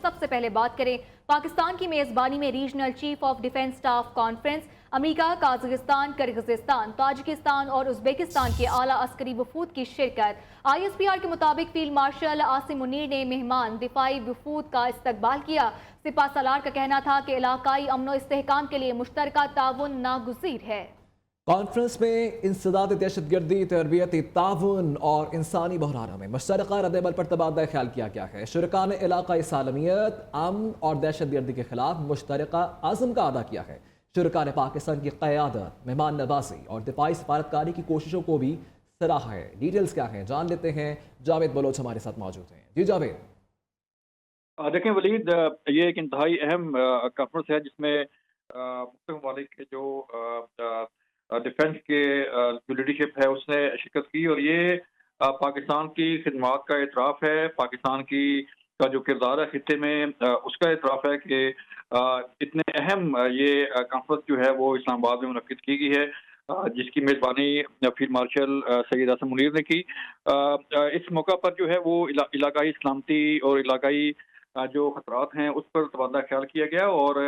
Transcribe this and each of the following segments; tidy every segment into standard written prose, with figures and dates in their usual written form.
सबसे पहले बात करें पाकिस्तान की मेज़बानी में regional chief of defence staff conference, America, Kazakhstan, Kyrgyzstan, Tajikistan और उज़्बेकिस्तान के आला अस्करी वफूद की शिरकत। ISPR के मुताबिक फील्ड मार्शल आसिम मुनीर ने मेहमान दिफाई वफूद का इस्तकबाल किया। सिपा सलार का कहना था कि इलाकाई अमन व इस्तेहकाम के लिए मुश्तरका ताउन नागुज़ीर है। कॉन्फ्रेंस में इंसदाद दहशतगर्दी, तरबियती ताउन और इंसानी बहरानों में मुश्तरका रद्दअमल पर तबादला ख्याल किया गया है। शुरका ने इलाकाई सालमियत, अमन और दहशतगर्दी के खिलाफ मुश्तरका आज़म का अदा किया है। शुरका ने पाकिस्तान की क़यादत, मेहमान नवाजी और दिफाई सफारतकारी की कोशिशों को भी सराहा है। डिटेल्स क्या हैं जान लेते हैं, जावेद बलोच हमारे साथ मौजूद हैं। जी जावेद। देखें वलीद, ये एक इंतहाई अहम कॉन्फ्रेंस है जिसमें मुख्तलिफ ममालिक के जो डिफेंस के जो लीडरशिप है उसने शिरकत की, और ये पाकिस्तान की खिदमात का एतराफ़ है, पाकिस्तान की का जो किरदार है खित्ते में उसका एतराफ़ है कि इतने अहम ये कॉन्फ्रेंस जो है वो इस्लामाबाद में मुनक्किद की गई है, जिसकी मेज़बानी फील्ड मार्शल सैयद आसिम मुनीर ने की। इस मौका पर जो है वो इलाकाई सलामती और इलाकाई जो खतरात हैं उस पर तबादला ख्याल किया गया, और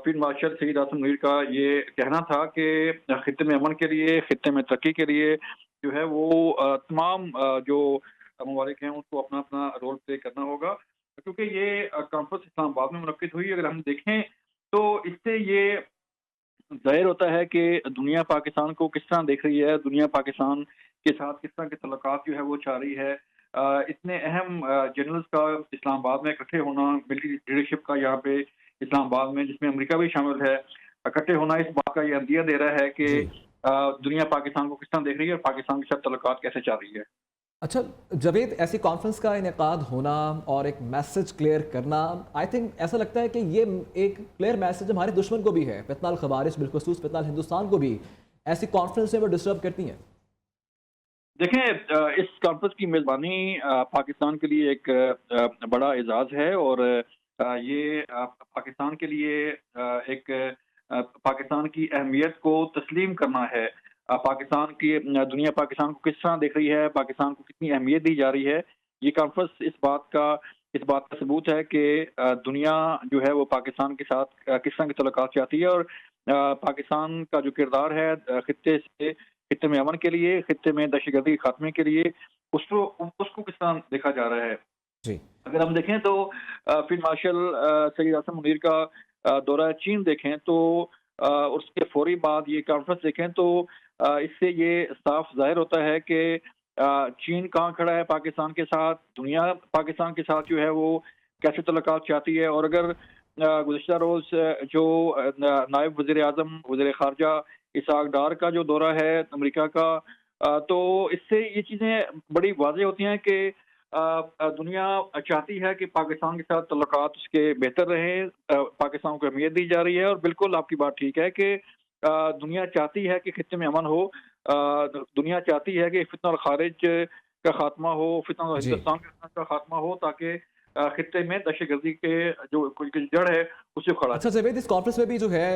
फील्ड मार्शल सईद आसिम मुनीर का ये कहना था कि खित्ते में अमन के लिए, खित्ते में तरक्की के लिए जो है वो तमाम जो ममालिक हैं उनको अपना अपना रोल प्ले करना होगा, क्योंकि ये कॉन्फ्रेंस इस्लामाबाद में मुनक्किद हुई। अगर हम देखें तो इससे ये ज़ाहिर होता है कि दुनिया पाकिस्तान को किस तरह देख रही है, दुनिया पाकिस्तान के साथ किस तरह के तल्लुकात जो है वो चाह रही है। इतने अहम जनरल्स का इस्लामाबाद में इकट्ठे होना, मिलिट्री लीडरशिप का यहाँ पे इस्लामाबाद में, जिसमें अमेरिका भी शामिल है, इकट्ठे होना इस बात का ये अंदिया दे रहा है कि जी दुनिया पाकिस्तान को किस तरह देख रही है और पाकिस्तान के साथ तल्लुकात कैसे चाह रही है। अच्छा जावेद, ऐसी कॉन्फ्रेंस का इनेकाद होना और एक मैसेज क्लियर करना, आई थिंक ऐसा लगता है कि ये एक क्लियर मैसेज हमारे दुश्मन को भी है, फितनाल खवारिज बिलखुसूस फितनाल हिंदुस्तान को भी ऐसी कॉन्फ्रेंस में वो डिस्टर्ब करती हैं। देखें, इस कॉन्फ्रेंस की मेज़बानी पाकिस्तान के लिए एक बड़ा एजाज़ है, और ये पाकिस्तान के लिए एक पाकिस्तान की अहमियत को तस्लीम करना है। पाकिस्तान की दुनिया पाकिस्तान को किस तरह देख रही है, पाकिस्तान को कितनी अहमियत दी जा रही है, ये कॉन्फ्रेंस इस बात का सबूत है कि दुनिया जो है वो पाकिस्तान के साथ किस तरह के तल्लुकात चाहती है, और पाकिस्तान का जो किरदार है खित्ते में अमन के लिए, खित्ते में दहशतगर्दी के खात्मे के लिए, उसको किस तरह देखा जा रहा है। जी अगर हम देखें तो फील्ड मार्शल सईद आसिम मुनीर का दौरा चीन देखें तो उसके फौरी बाद ये कॉन्फ्रेंस देखें तो इससे ये साफ जाहिर होता है कि चीन कहाँ खड़ा है पाकिस्तान के साथ, दुनिया पाकिस्तान के साथ जो है वो कैसे तल्लुकात चाहती है। और अगर गुज़िश्ता रोज़ जो नायब वज़ीर आज़म वज़ीर ख़ारजा इसहाक डार का जो दौरा है अमेरिका का, तो इससे ये चीज़ें बड़ी वाज़ेह होती हैं कि दुनिया चाहती है कि पाकिस्तान के साथ तल्लुकात उसके बेहतर रहें, पाकिस्तान को अहमियत दी जा रही है, और बिल्कुल आपकी बात ठीक है कि दुनिया चाहती है कि खित्ते में अमन हो, दुनिया चाहती है कि फितना और खारिज का खात्मा हो, फितना और जी। हिंदुस्तान का खात्मा हो, ताकि खित्ते में दहशतगर्दी के जो कोई जड़ है उसे खड़ा अच्छा जावेद, इस कॉन्फ्रेंस में भी जो है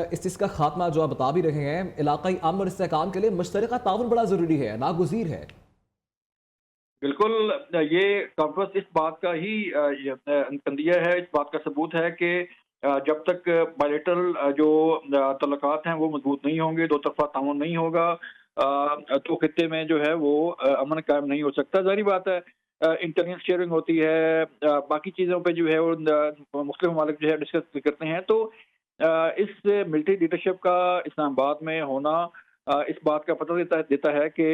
इस चीज़ का खात्मा जो आप बता भी रहे हैं, इलाकाई अमन और इस्तेहकाम के लिए मुश्तरका ताउन बड़ा ज़रूरी है, नागुज़ीर है। बिल्कुल, ये कॉन्फ्रेंस इस बात का ही कंदिया है, इस बात का सबूत है कि जब तक बायलैटरल जो तल्लुकात हैं वो मजबूत नहीं होंगे, दो तरफा ताउन नहीं होगा, तो खित्ते में जो है वो अमन कायम नहीं हो सकता। ज़ाहिर बात है इंटेलिजेंस शेयरिंग होती है, बाकी चीज़ों पे जो है वो मुस्लिम ममालिक जो है डिस्कस करते हैं, तो इस मिलिट्री लीडरशिप का इस्लामाबाद में होना इस बात का पता देता है कि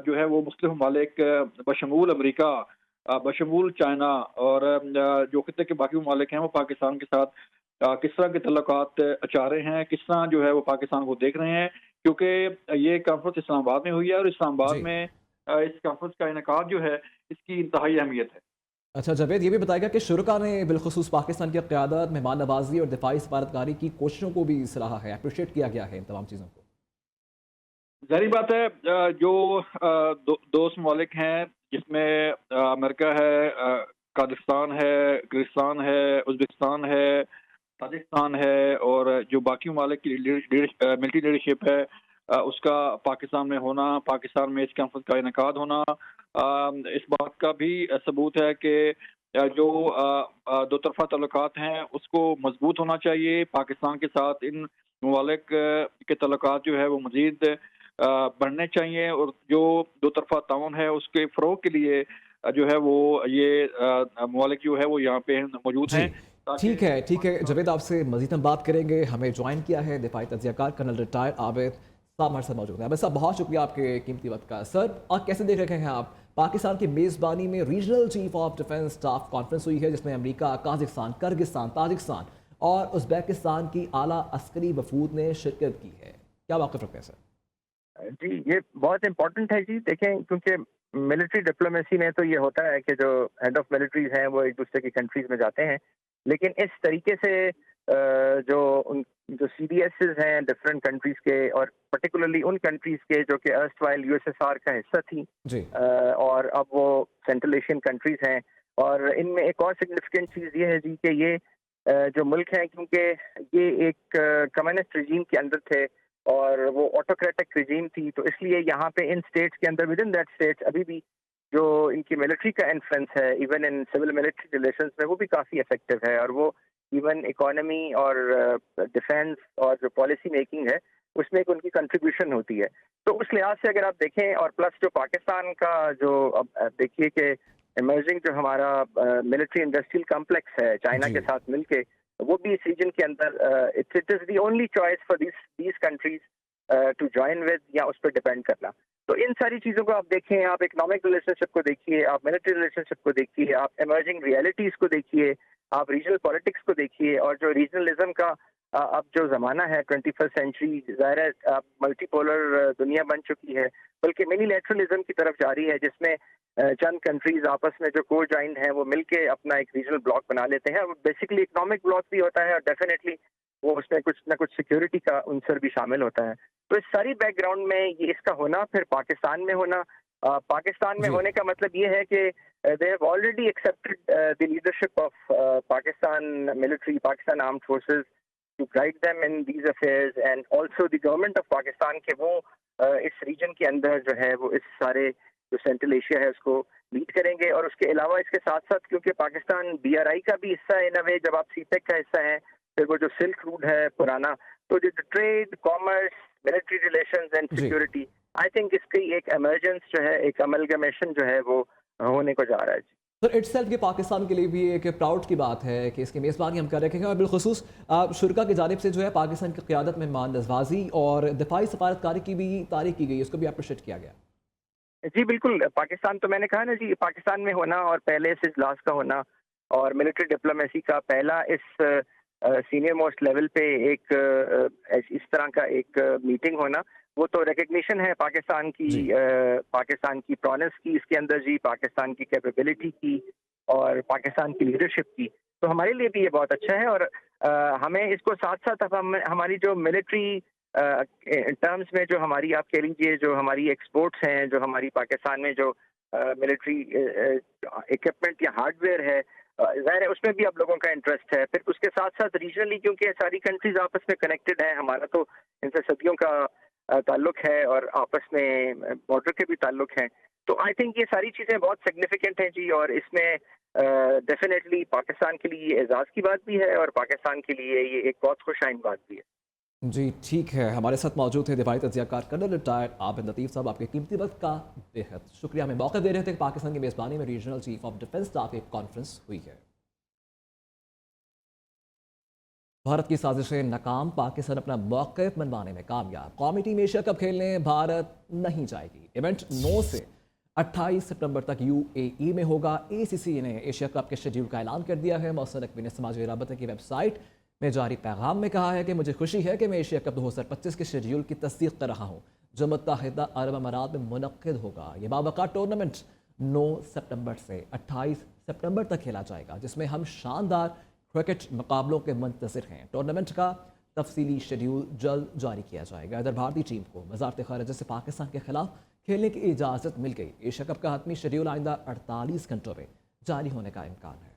जो है वो मुस्लिम ममालिक बशमूल अमेरिका, बशमूल चाइना और जो खित्ते के बाकी ममालिक हैं वो पाकिस्तान के साथ किस तरह के तल्लुकात चाह रहे हैं, किस तरह जो है वो पाकिस्तान को देख रहे हैं, क्योंकि ये कॉन्फ्रेंस इस्लामाबाद में हुई है, और इस्लामाबाद जी। में इस कॉन्फ्रेंस का इनेकाद जो है इसकी इंतहाई अहमियत है। अच्छा जावेद, ये भी बताएगा कि शुरका ने बिलखुसूस पाकिस्तान की क़यादत, मेहमान नवाजी और दिफाई सफारतकारी की कोशिशों को भी सराहा है, अप्रिशिएट किया गया है इन तमाम चीज़ों को। ज़ाहिर बात है जो दोस्त ममालिक हैं जिसमें अमेरिका है, काज़ाकिस्तान है, किर्गिस्तान है, उज़्बेकिस्तान है, ताजिकिस्तान है, और जो बाकी ममालिक की मिलिट्री लीडरशिप है उसका पाकिस्तान में होना, पाकिस्तान में इस कॉन्फ्रेंस का इनेकाद होना, इस बात का भी सबूत है कि जो दो तरफा ताल्लुकात हैं उसको मजबूत होना चाहिए। पाकिस्तान के साथ इन ममालिक के ताल्लुकात जो है वो मज़ीद बढ़ने चाहिए, और जो दो तरफा ताउन है उसके फ़रोग़ के लिए जो है वो ये ममालिक जो है वो यहाँ पे मौजूद जी हैं। ठीक है, ठीक है जावेद, आपसे मज़ीद हम बात करेंगे। हमें ज्वाइन किया है दिफाई तज्ज़ियाकार कर्नल रिटायर्ड आबिद साहब हमारे साथ मौजूद हैं। आबिद साहब, बहुत शुक्रिया आपके कीमती वक्त का। सर, और कैसे देख रहे हैं आप पाकिस्तान की मेज़बानी में regional chief of defence staff conference हुई है, जिसमें अमेरिका, काज़ाकिस्तान, किर्गिस्तान, ताजिकिस्तान और उज़्बेकिस्तान की आला अस्करी वफूद ने शिरकत की है। क्या वाक़िफ़ रखते हैं सर? जी, ये बहुत इम्पोर्टेंट है जी। देखें, क्योंकि मिलिट्री डिप्लोमेसी में तो ये होता है कि जो हेड ऑफ मिलिट्रीज हैं वो एक दूसरे की कंट्रीज में जाते हैं, लेकिन इस तरीके से जो CDSs हैं डिफरेंट कंट्रीज के, और पर्टिकुलरली उन कंट्रीज के जो कि अर्स्टवाइल USSR का हिस्सा थी जी और अब वो सेंट्रल एशियन कंट्रीज हैं। और इनमें एक और सिग्निफिकेंट चीज़ ये है जी कि ये जो मुल्क हैं, क्योंकि ये एक कम्युनिस्ट रिजीम के अंदर थे और वो ऑटोक्रेटिक रिजीम थी, तो इसलिए यहाँ पे इन स्टेट्स के अंदर, विद इन दैट स्टेट्स, अभी भी जो इनकी मिलिट्री का इन्फ्लुएंस है even in civil military relations में, वो भी काफ़ी इफेक्टिव है। और वो इवन इकोनॉमी और डिफेंस और जो पॉलिसी मेकिंग है उसमें एक उनकी कंट्रीब्यूशन होती है। तो उस लिहाज से अगर आप देखें, और प्लस जो पाकिस्तान का जो अब देखिए कि इमर्जिंग जो हमारा मिलिट्री इंडस्ट्रियल कॉम्प्लेक्स है चाइना जी के साथ मिलके, वो भी इस रीजन के अंदर it is the only choice for these countries to join with, या उस पर डिपेंड करना। तो इन सारी चीज़ों को आप देखें, आप इकोनॉमिक रिलेशनशिप को देखिए, आप मिलिट्री रिलेशनशिप को देखिए, आप इमर्जिंग रियलिटीज़ को देखिए, आप रीजनल पॉलिटिक्स को देखिए, और जो रीजनलिज्म का अब जो ज़माना है 21st सेंचुरी, ज़ाहिर है अब मल्टीपोलर दुनिया बन चुकी है, बल्कि मिनीलैटरलिज्म की तरफ जा रही है, जिसमें चंद कंट्रीज आपस में जो को ज्वाइंट हैं वो मिलके अपना एक रीजनल ब्लॉक बना लेते हैं। बेसिकली इकोनॉमिक ब्लॉक भी होता है और डेफिनेटली वो उसमें कुछ ना कुछ सिक्योरिटी का उनसर भी शामिल होता है। तो इस सारी बैकग्राउंड में ये इसका होना, फिर पाकिस्तान में होना, पाकिस्तान में जी होने का मतलब ये है कि they have already accepted the leadership of Pakistan military, Pakistan armed forces, to guide them in these affairs, and also the government of Pakistan के वो इस रीजन के अंदर जो है वो इस सारे जो सेंट्रल एशिया है उसको लीड करेंगे। और उसके अलावा इसके साथ साथ, क्योंकि पाकिस्तान BRI का भी हिस्सा है इन अ वे, जब आप CPEC का हिस्सा है, फिर वो जो सिल्क रूट है पुराना, तो जो trade, commerce, military relations and जी सिक्योरिटी, आई थिंक इसकी एक एमर्जेंस जो है, एक अमलगमेशन जो है वो होने को जा रहा है। सर, इट्सेल्फ के पाकिस्तान के लिए भी एक प्राउड की बात है कि इसकी मेज़बानी हम कर रहे हैं, और बिलखुसूस शुरा की जानिब से जो है पाकिस्तान की क़यादत में मान नवाजी और दिफाई सफारतकारी की भी तारीफ की गई, उसको भी अप्रिशिएट किया गया। जी बिल्कुल, पाकिस्तान तो मैंने कहा ना जी, पाकिस्तान में होना और पहले इस इजलास का होना और मिलिट्री डिप्लोमेसी का पहला इस सीनियर मोस्ट लेवल पे एक इस तरह का एक मीटिंग होना, वो तो रिकग्निशन है पाकिस्तान जी की प्रॉनेस की इसके अंदर जी, पाकिस्तान की कैपेबिलिटी की और पाकिस्तान की लीडरशिप की। तो हमारे लिए भी ये बहुत अच्छा है। और हमें इसको साथ साथ अब हमारी जो मिलिट्री टर्म्स में जो हमारी, आप कह लीजिए, जो हमारी एक्सपोर्ट्स हैं, जो हमारी पाकिस्तान में जो मिलिट्री इक्विपमेंट या हार्डवेयर है, ज़ाहिर है उसमें भी आप लोगों का इंटरेस्ट है। फिर उसके साथ साथ रीजनली, क्योंकि सारी कंट्रीज आपस में कनेक्टेड है, हमारा तो इनसे सदियों का ताल्लुक है और आपस में बॉर्डर के भी ताल्लुक हैं। तो आई थिंक ये सारी चीज़ें बहुत सिग्निफिकेंट हैं जी, और इसमें डेफिनेटली पाकिस्तान के लिए एजाज़ की बात भी है और पाकिस्तान के लिए ये एक बहुत खुशाइन बात भी है। जी ठीक है, हमारे साथ मौजूद है दिफाई तज्ज़ियाकार कर्नल रिटायर्ड आबिद लतीफ़ साहब, आपके कीमती वक्त का बेहद शुक्रिया। हमें मौका दे रहे थे कि पाकिस्तान की मेज़बानी में regional chief of defence staff एक कॉन्फ्रेंस हुई है। भारत की साजिशें नाकाम, पाकिस्तान अपना मौक़िफ़ मनवाने में कामयाब। कौमी टीम एशिया कप खेलने भारत नहीं जाएगी। इवेंट 9 से 28 सितंबर तक UAE में होगा। ACC ने एशिया कप के शेड्यूल का ऐलान कर दिया है। मौसम अक़वाम समाजी राबते की वेबसाइट में जारी पैगाम में कहा है कि मुझे खुशी है कि मैं एशिया कप 2025 के शेड्यूल की तस्दीक कर रहा हूँ, जो मुत्तहिदा अरब अमारात में मुनक़्क़िद होगा। ये बावक़ा टूर्नामेंट 9 सितंबर से 28 सितंबर तक खेला जाएगा, जिसमें हम शानदार क्रिकेट मुकाबलों के मंतज़िर हैं। टूर्नामेंट का तफसीली शेड्यूल जल्द जारी किया जाएगा। इधर भारतीय टीम को वज़ारत ख़ारिजा से पाकिस्तान के खिलाफ खेलने की इजाज़त मिल गई। एशिया कप का हतमी शेड्यूल आइंदा 48 घंटों में जारी होने का इम्कान है।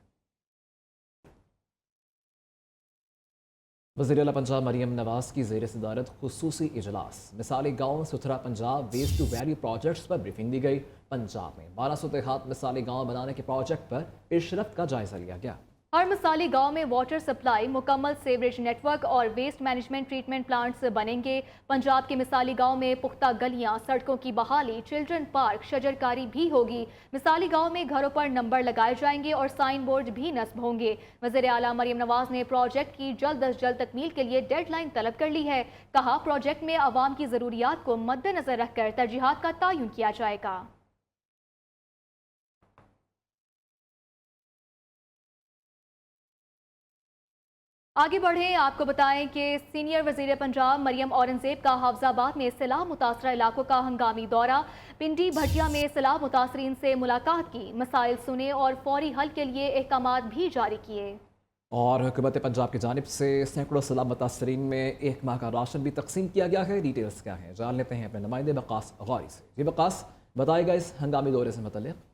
वज़ीर-ए-आला पंजाब मरियम नवाज की ज़ेर सदारत खुसूसी इजलास मिसाली गाँव सुथरा Punjab waste to value projects पर ब्रीफिंग दी गई। पंजाब में 1200 देहात मिसाली गाँव बनाने के प्रोजेक्ट पर पेशरफ्त का जायजा लिया गया। हर मिसाली गांव में वाटर सप्लाई, मुकम्मल सीवरेज नेटवर्क और वेस्ट मैनेजमेंट ट्रीटमेंट प्लांट्स बनेंगे। पंजाब के मिसाली गांव में पुख्ता गलियां, सड़कों की बहाली, चिल्ड्रन पार्क, शजरकारी भी होगी। मिसाली गांव में घरों पर नंबर लगाए जाएंगे और साइन बोर्ड भी नस्ब होंगे। वज़ीर आला मरियम नवाज ने प्रोजेक्ट की जल्द अज जल्द तकमील के लिए डेडलाइन तलब कर ली है। कहा, प्रोजेक्ट में आवाम की ज़रूरियात को मद्देनजर रखकर तरजीहात का तयन किया जाएगा। आगे बढ़ें, आपको बताएं कि सीनियर वजीर पंजाब मरियम औरंगजेब का हाफजाबाद में सैलाब मुतासरा इलाकों का हंगामी दौरा। पिंडी भटिया में सैलाब मुतासरीन से मुलाकात की, मसाइल सुने और फौरी हल के लिए अहकामात भी जारी किए। और हुकूमत पंजाब की जानिब से सैकड़ों सैलाब मुतासरीन में एक माह का राशन भी तकसीम किया गया है। डिटेल्स क्या है जान लेते हैं अपने नुमाइंदे वकास गौरी से। जी वकास, बताएगा इस हंगामी दौरे से मुतल्लिक़।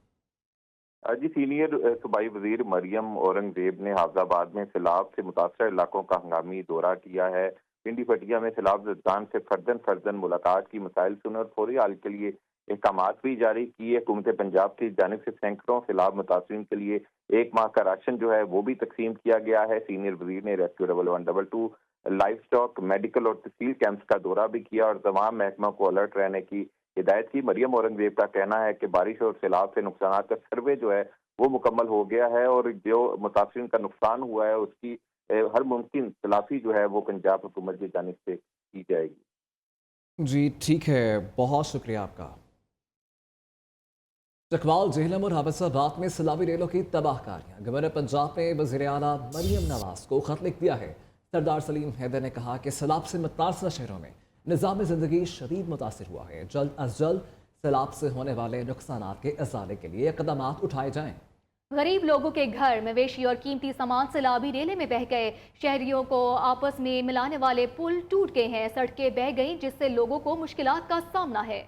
जी, सीनियर सूबाई वजीर मरियम औरंगजेब ने हाफजाबाद में सैलाब से मुतासर इलाकों का हंगामी दौरा किया है। पिंडी फटिया में सैलाब ज़दगान से फर्दन मुलाकात की, मसाइल सुने और फौरी हल के लिए अहकामात भी जारी किए। हुकूमत पंजाब की जानिब से सैकड़ों सैलाब मुतासरीन के लिए एक माह का राशन जो है वो भी तकसीम किया गया है। सीनियर वजीर ने रेस्क्यू 1122, लाइफ स्टॉक, मेडिकल और तहसील कैंप्स का दौरा भी किया और तमाम महकमों को अलर्ट रहने की हिदायत की। मरियम औरंगजेब का कहना है कि बारिश और सैलाब से नुकसान का सर्वे जो है वो मुकम्मल हो गया है और जो मुतासरीन का नुकसान हुआ है उसकी हर मुमकिन तलाफी जो है वो पंजाब हुकूमत की जानिब से की जाएगी। जी ठीक है, बहुत शुक्रिया आपका। चकवाल, झेलम और हाफिजाबाद में सैलाबी रेलों की तबाहकारियां। गवर्नर पंजाब ने वज़ीर आला मरियम नवाज को खत लिख दिया है। सरदार सलीम हैदर ने कहा कि सैलाब से मुतासरा शहरों में निज़ाम ज़िंदगी शदीद मुतासर हुआ है। जल्द अज जल्द सैलाब से होने वाले नुकसानात के इज़ाले के लिए इक़दाम उठाए जाएं। गरीब लोगों के घर, मवेशी और कीमती सामान सैलाबी रेले में बह गए। शहरियों को आपस में मिलाने वाले पुल टूट गए हैं, सड़कें बह गईं, जिससे लोगों को मुश्किलात का सामना है।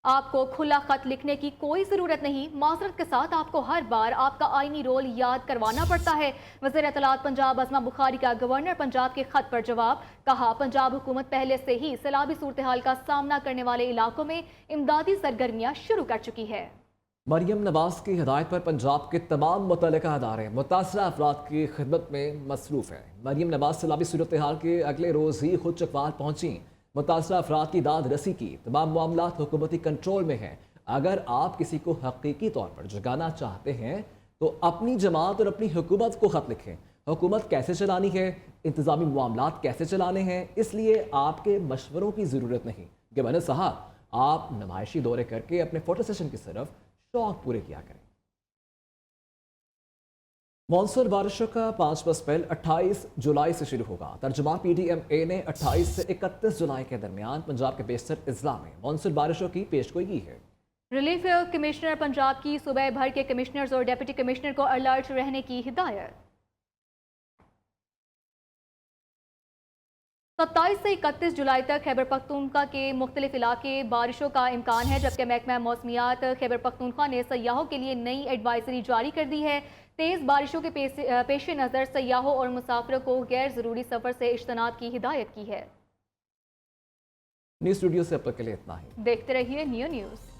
आपको खुला खत लिखने की कोई ज़रूरत नहीं। माजरत के साथ आपको हर बार आपका आईनी रोल याद करवाना पड़ता है। वज़ीर इत्तलात पंजाब अज़मा बुखारी का गवर्नर पंजाब के खत पर जवाब। कहा, पंजाब हुकूमत पहले से ही सैलाबी सूरत हाल का सामना करने वाले इलाकों में इमदादी सरगर्मियाँ शुरू कर चुकी है। मरियम नवाज की हिदायत पर पंजाब के तमाम मुतल्लिका अदारे मुतासरा अफराद की खिदमत में मसरूफ़ हैं। मरियम नवाज सैलाबी सूरत हाल के अगले रोज़ ही खुद चकवाल पहुँची, मुतासरा अफराद की दाद रसी की। तमाम मामलात हुकूमती कंट्रोल में हैं। अगर आप किसी को हकीकी तौर पर जगाना चाहते हैं तो अपनी जमात और अपनी हुकूमत को खत लिखें। हुकूमत कैसे चलानी है, इंतज़ामी मामलात कैसे चलाने हैं, इसलिए आपके मशवरों की ज़रूरत नहीं। गवर्नर साहब, आप नुमाइशी दौरे करके अपने फोटो सेशन की सिर्फ शौक पूरे किया करें। मॉनसून बारिशों का 5वां स्पेल 28 जुलाई से शुरू होगा। तर्जुमान PDMA ने 28 से 31 जुलाई के दरमियान पंजाब के बेशतर अजला में मॉनसून बारिशों की पेशगोई की है। रिलीफ कमिश्नर पंजाब की सूबे भर के कमिश्नर्स और डिप्टी कमिश्नर को अलर्ट रहने की हिदायत। 27 से 31 जुलाई तक खैबर पख्तूनख्वा के मुख्तलिफ इलाके बारिशों का इम्कान है, जबकि महकमा मौसमियात खैबर पख्तूनख्वा ने सयाहों के लिए नई एडवाइजरी जारी कर दी है। तेज़ बारिशों के पेश नज़र सयाहों और मुसाफिरों को गैर ज़रूरी सफ़र से इज्तनाब की हिदायत की है। न्यूज़ स्टूडियो से अब तक के लिए इतना ही। देखते रहिए न्यू न्यूज़।